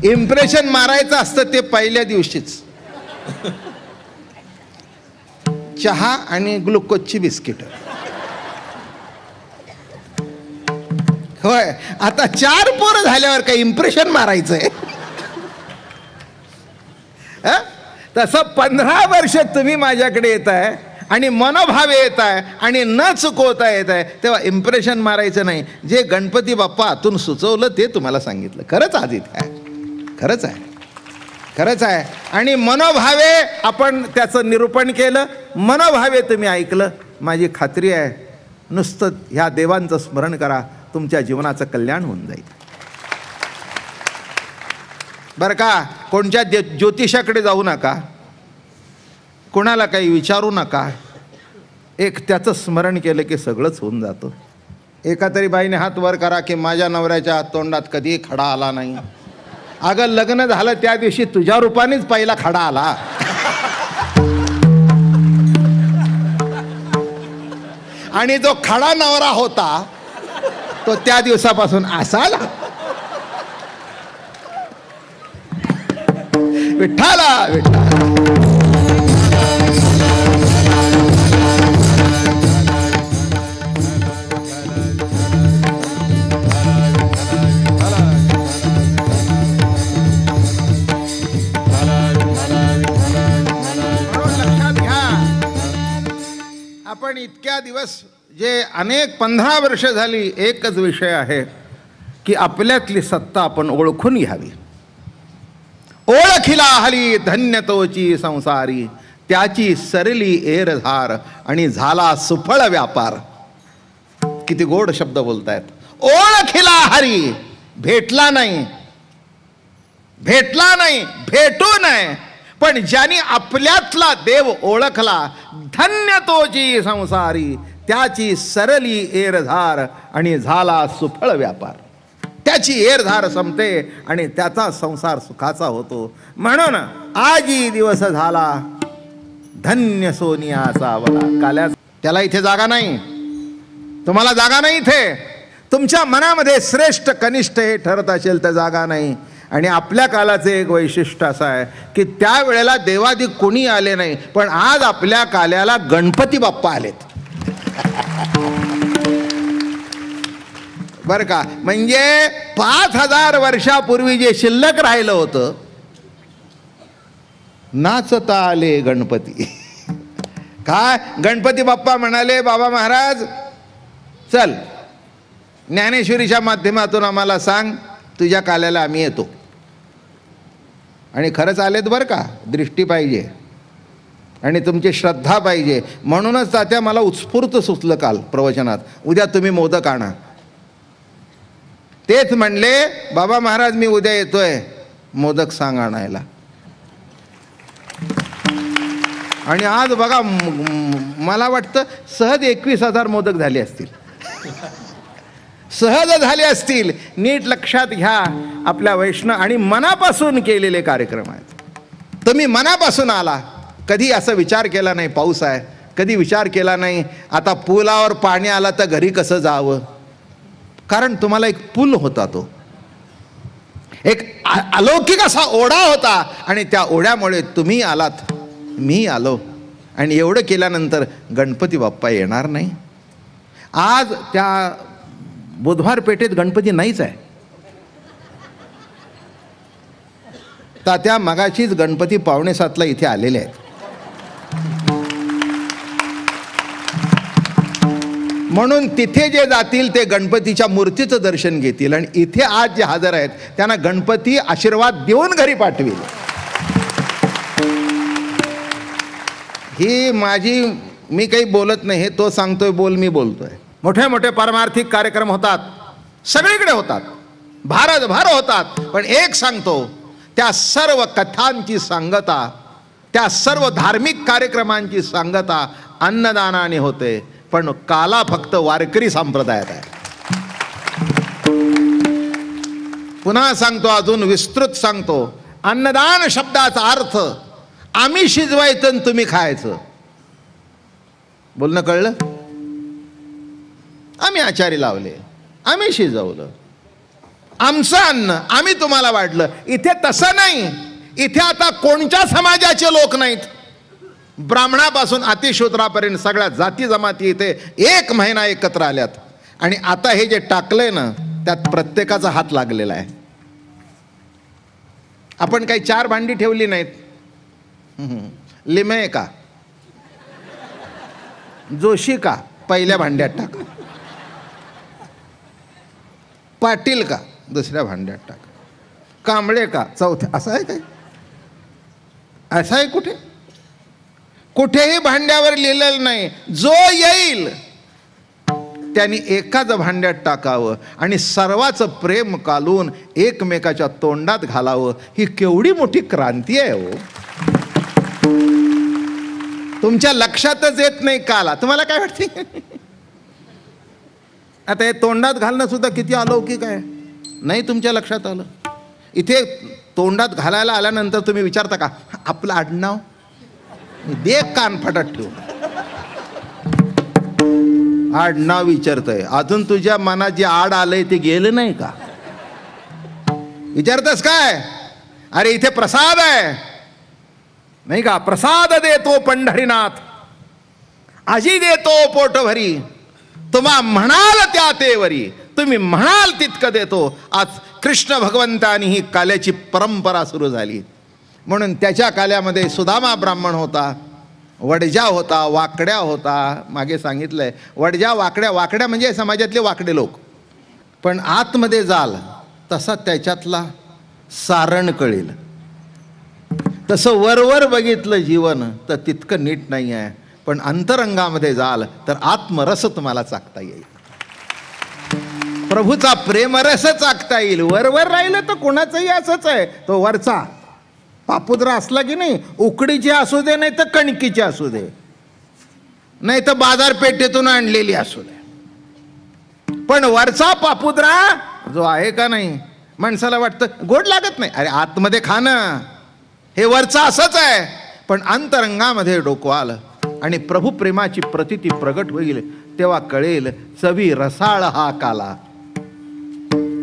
Impression मारायचं असतं ते पहिल्या दिवशीच. चहा आणि ग्लुकोजची बिस्किट. होय, आता 4 पोरं झाल्यावर काही इम्प्रेशन मारायचंय? तसं 15 वर्ष तुम्ही माझ्याकडे येत आहे आणि मनोभावे येत आहे आणि न चुकवता येत आहे, तेव्हा इम्प्रेशन मारायचं नाही. जे गणपती बाप्पा आतून सुचवलं ते तुम्हाला सांगितलं. खरंच आज इथे आहे, खरंच आहे, खरंच आहे. आणि मनोभावे आपण त्याचं निरूपण केलं, मनोभावे तुम्ही ऐकलं. माझी खात्री आहे नुसतं ह्या देवांचं स्मरण करा, तुमच्या जीवनाचं कल्याण होऊन जाईल. बरं का, कोणत्या ज्योतिषाकडे जाऊ नका, कोणाला काही विचारू नका. एक त्याचं स्मरण केलं की सगळंच होऊन जातं. एका तरी बाईने हात वर करा की माझ्या नवऱ्याच्या तोंडात कधी खडा आला नाही. अगं लग्न झालं त्या दिवशी तुझ्या रूपानेच पहिला खडा आला. आणि जो खडा नवरा होता तो त्या दिवसापासून असा आला. विठ्ठला विठ्ठला. आपण इतक्या दिवस जे अनेक 15 वर्ष झाली एकच विषय आहे की आपल्यातली सत्ता आपण ओळखून घ्यावी. ओळखिला हली धन्य तोची संसारी, त्याची सरली एरधार आणि झाला सुफळ व्यापार. किती गोड शब्द बोलतायत. ओळखिला हरी, भेटला नाही, भेटला नाही, भेटू नये, पण ज्यांनी आपल्यातला देव ओळखला, धन्य तोची संसारी, त्याची सरली एरधार आणि झाला सुफळ व्यापार. त्याची एरधार संपते आणि त्याचा संसार सुखाचा होतो. म्हणून आजी दिवस झाला धन्य सोनियाचा वला. काल्या त्याला इथे जागा नाही, तुम्हाला जागा नाही. इथे तुमच्या मनामध्ये श्रेष्ठ कनिष्ठ हे ठरत असेल तर जागा नाही. आणि आपल्या कालाचे एक वैशिष्ट्य असं आहे की त्यावेळेला देवादी कोणी आले नाही, पण आज आपल्या काल्याला गणपती बाप्पा आलेत. बर का, म्हणजे 5000 वर्षापूर्वी जे शिल्लक राहिलं होतं, नाचता आले गणपती. काय गणपती बाप्पा म्हणाले, बाबा महाराज चल ज्ञानेश्वरीच्या माध्यमातून आम्हाला सांग, तुझ्या काल्याला आम्ही येतो. आणि खरंच आलेत बरं का. दृष्टी पाहिजे आणि तुमची श्रद्धा पाहिजे. म्हणूनच तात्या मला उत्स्फूर्त सुचलं काल प्रवचनात, उद्या तुम्ही मोदक आणा. तेच म्हणले, बाबा महाराज मी उद्या येतोय, मोदक सांग आणायला. आणि आज बघा, मला वाटतं सहज 21,000 मोदक झाले असतील, सहज झाले असतील. नीट लक्षात घ्या, आपल्या वैष्णव आणि मनापासून केलेले कार्यक्रम आहेत. तुम्ही मनापासून आला, कधी असा विचार केला नाही पाऊस आहे, कधी विचार केला नाही आता पुलावर पाणी आला तर घरी कसं जावं. कारण तुम्हाला एक पूल होता, तो एक अलौकिक असा ओढा होता आणि त्या ओढ्यामुळे तुम्ही आलात, मी आलो. आणि एवढं केल्यानंतर गणपती बाप्पा येणार नाही. आज त्या बुधवार पेठेत गणपती नाहीच आहे. तात्या मगाशीच गणपती 6:45ला इथे आलेले आहेत. म्हणून तिथे जे जातील ते गणपतीच्या मूर्तीचं दर्शन घेतील आणि इथे आज जे हजर आहेत त्यांना गणपती आशीर्वाद देऊन घरी पाठवेल. ही माझी, मी काही बोलत नाही, हे तो सांगतोय बोल, मी बोलतोय. मोठे मोठे पारमार्थिक कार्यक्रम होतात, सगळीकडे होतात, भारतभर होतात. पण एक सांगतो, त्या सर्व कथांची सांगता, त्या सर्व धार्मिक कार्यक्रमांची सांगता अन्नदानाने होते, पण काला फक्त वारकरी संप्रदायात आहे. पुन्हा सांगतो, अजून विस्तृत सांगतो. अन्नदान शब्दाचा अर्थ आम्ही शिजवायचं आणि तुम्ही खायचं. बोलणं कळलं? आम्ही आचारी लावले, आम्ही शिजवलं, आमचं अन्न आम्ही तुम्हाला वाढलं. इथे तसं नाही. इथे आता कोणत्या समाजाचे लोक नाहीत, ब्राह्मणापासून अतिशूद्रापर्यंत सगळ्या जाती जमाती इथे एक महिना एकत्र आल्यात. आणि आता हे जे टाकलंय ना, त्यात प्रत्येकाचा हात लागलेला आहे. आपण काही 4 भांडी ठेवली नाहीत. लिमये का, जोशी का, पहिल्या भांड्यात टाका. पाटील का, दुसऱ्या भांड्यात टाका. कांबळे का, चौथ्या. असं आहे काय? असं आहे कुठे? कुठेही भांड्यावर लिहिलेलं नाही. जो येईल त्यांनी एकाच भांड्यात टाकावं आणि सर्वाचं प्रेम कालून एकमेकाच्या तोंडात घालावं. ही केवढी मोठी क्रांती आहे हो. तुमच्या लक्षातच येत नाही काला. तुम्हाला काय वाटते? आता हे तोंडात घालणं सुद्धा किती अलौकिक आहे. नाही तुमच्या लक्षात आलं. इथे तोंडात घालायला आल्यानंतर तुम्ही विचारता का आपलं आडनाव? दे कान फटात ठेवून. आडनाव विचारतय. अजून तुझ्या मनात जे आड आलंय ते गेलं नाही का? विचारतस काय? अरे इथे प्रसाद आहे नाही का? प्रसाद देतो पंढरीनाथ, आजी देतो पोट भरी, तुम्हा म्हणाल त्या तेवरी, तुम्ही म्हणाल तितकं देतो. आज कृष्ण भगवंतानी ही काल्याची परंपरा सुरू झाली. म्हणून त्याच्या काल्यामध्ये सुदामा ब्राह्मण होता, वडजा होता, वाकड्या होता. मागे सांगितलंय वडजा वाकड्या. वाकड्या म्हणजे समाजातले वाकडे लोक. पण आतमध्ये जाल तसा त्याच्यातला सारण कळेल. तसं वरवर बघितलं जीवन तर तितकं नीट नाही आहे. पण अंतरंगामध्ये जाल तर आत्मरस तुम्हाला चाकता येईल. प्रभूचा प्रेमरस चाकता येईल. वरवर राहिलं तर कोणाचंही असंच आहे. तो वरचा पापुद्रा असला की नाही, उकडीचे असू दे नाही तर कणकीचे असू दे, नाही तर बाजारपेठेतून आणलेली असू दे, पण वरचा पापुद्रा जो आहे का नाही, माणसाला वाटतं गोड लागत नाही. अरे आतमध्ये खाणं हे वरचा असंच आहे. पण अंतरंगामध्ये डोकवाल आणि प्रभू प्रेमाची प्रतीती प्रगट होईल तेव्हा कळेल चवी रसाळ हा काला.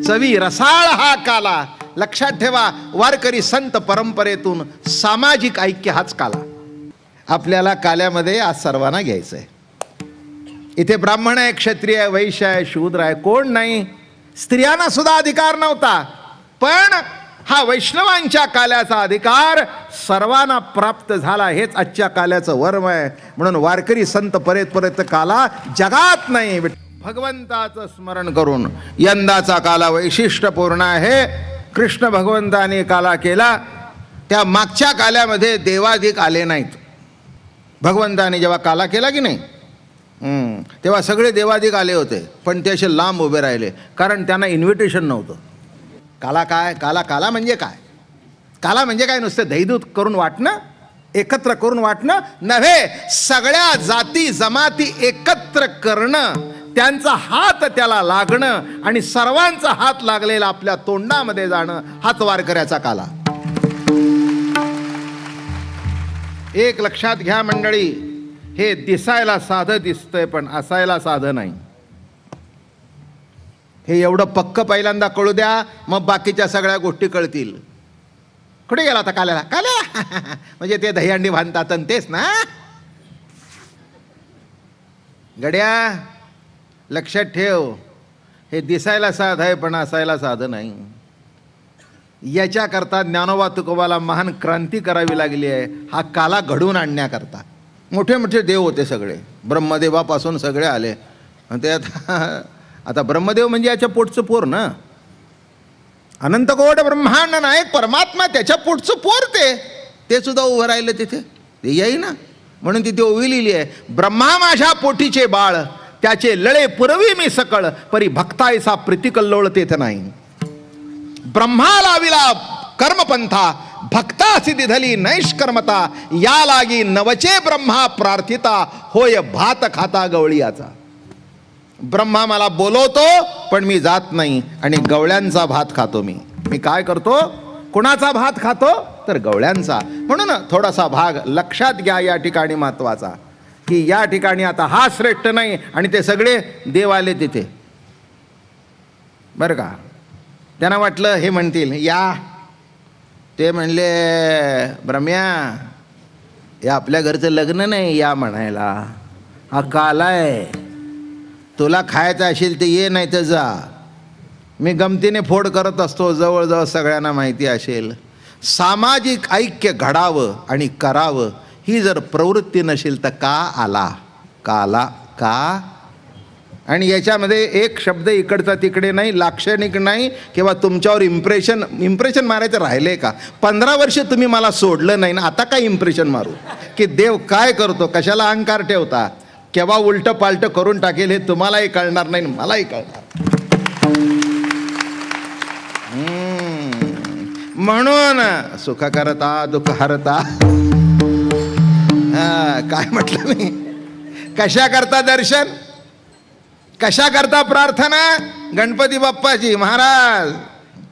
चवी रसाळ हा काला. लक्षात ठेवा, वारकरी संत परंपरेतून सामाजिक ऐक्य हाच काला. आपल्याला काल्यामध्ये आज सर्वांना घ्यायचं आहे. इथे ब्राह्मण आहे, क्षत्रिय आहे, वैश्य आहे, शूद्र आहे, कोण नाही. स्त्रियांना सुद्धा अधिकार नव्हता. पण हा वैष्णवांच्या काल्याचा अधिकार सर्वांना प्राप्त झाला. हेच आजच्या काल्याचं वर्म आहे. म्हणून वारकरी संत परत काला जगात नाही. भगवंताचं स्मरण करून यंदाचा काला वैशिष्ट्यपूर्ण आहे. कृष्ण भगवंताने काला केला त्या मागच्या काल्यामध्ये देवाधिक आले नाहीत. भगवंताने जेव्हा काला केला की नाही तेव्हा सगळे देवाधिक आले होते, पण ते असे लांब उभे राहिले, कारण त्यांना इन्व्हिटेशन नव्हतं. काला काय? काला म्हणजे काय? काला म्हणजे काय? नुसतं दहीदूत करून वाटणं, एकत्र करून वाटणं नव्हे. सगळ्या जाती जमाती एकत्र करणं, त्यांचा हात त्याला लागणं आणि सर्वांचा हात लागलेला आपल्या तोंडामध्ये जाणं, हाच वारकऱ्याचा काला. एक लक्षात घ्या मंडळी, हे दिसायला साधं दिसतंय पण असायला साधं नाही. हे एवढं पक्क पहिल्यांदा कळू द्या, मग बाकीच्या सगळ्या गोष्टी कळतील. कुठे गेला आता काल्याला? काल्या म्हणजे ते दहीहंडी बांधतात आणि तेच ना. गड्या लक्षात ठेव, हे दिसायला साध आहे पण असायला साधं नाही. याच्याकरता ज्ञानोबा तुकोबाला महान क्रांती करावी लागली आहे, हा काला घडवून आणण्याकरता. मोठे मोठे देव होते सगळे, ब्रह्मदेवापासून सगळे आले. ते आता ब्रह्मदेव म्हणजे याच्या पोटचं पोर ना, अनंत कोट ब्रह्मांड नायक परमात्मा, त्याच्या पोटचं पोर ते सुद्धा उभं राहिलं तिथे. ते येई ना, म्हणून तिथे ओवी लिहिली आहे, ब्रह्मा माझ्या पोटीचे बाळ, त्याचे लळे पुरवी मी सकळ, परी भक्तायसा प्रीतिकल्लोळ तेथ नाही. ब्रह्मा लाविला कर्मपंथा, भक्ता सिद्धी धली नैष्कर्मता, या लागी नवचे ब्रह्मा प्रार्थिता, होय भात खाता गवळीयाचा. ब्रह्मा मला बोलवतो पण मी जात नाही आणि गवळ्यांचा भात खातो. मी काय करतो? कुणाचा भात खातो? तर गवळ्यांचा. म्हणून थोडासा भाग लक्षात घ्या या ठिकाणी महत्वाचा, की या ठिकाणी आता हा श्रेष्ठ नाही आणि ते सगळे देव आले तिथे, बरं का. त्यांना वाटलं हे म्हणतील या. ते म्हणले ब्रह्म्या, हे आपल्या घरचं लग्न नाही या म्हणायला, हा काला आहे. तुला खायचं असेल ते ये, नाही तर जा. मी गमतीने फोड करत असतो, जवळजवळ सगळ्यांना माहिती असेल. सामाजिक ऐक्य घडावं आणि करावं ही जर प्रवृत्ती नसेल तर का आला, काला का? आणि याच्यामध्ये एक शब्द इकडचा तिकडे नाही, लाक्षणिक नाही किंवा तुमच्यावर इम्प्रेशन मारायचं राहिले का? 15 वर्ष तुम्ही मला सोडलं नाही ना, आता काय इम्प्रेशन मारू की देव काय करतो, कशाला अहंकार ठेवता? केव्हा उलटं पालटं करून टाकेल हे तुम्हालाही कळणार नाही, मलाही कळणार. म्हणून सुख करता दुःख हरता. काय म्हटलं मी? कशा करता दर्शन, कशा करता प्रार्थना? गणपती बाप्पाची. महाराज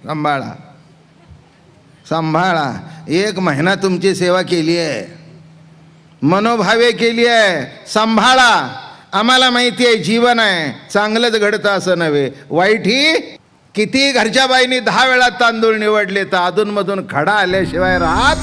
सांभाळा सांभाळा. 1 महिना तुमची सेवा केली आहे, मनोभावे केली आहे, सांभाळा. आम्हाला माहिती आहे जीवन आहे, चांगलंच घडतं असं नव्हे, वाईट ही. किती घरच्या बाईंनी 10 वेळा तांदूळ निवडले तर अधूनमधून खडा आल्याशिवाय राहत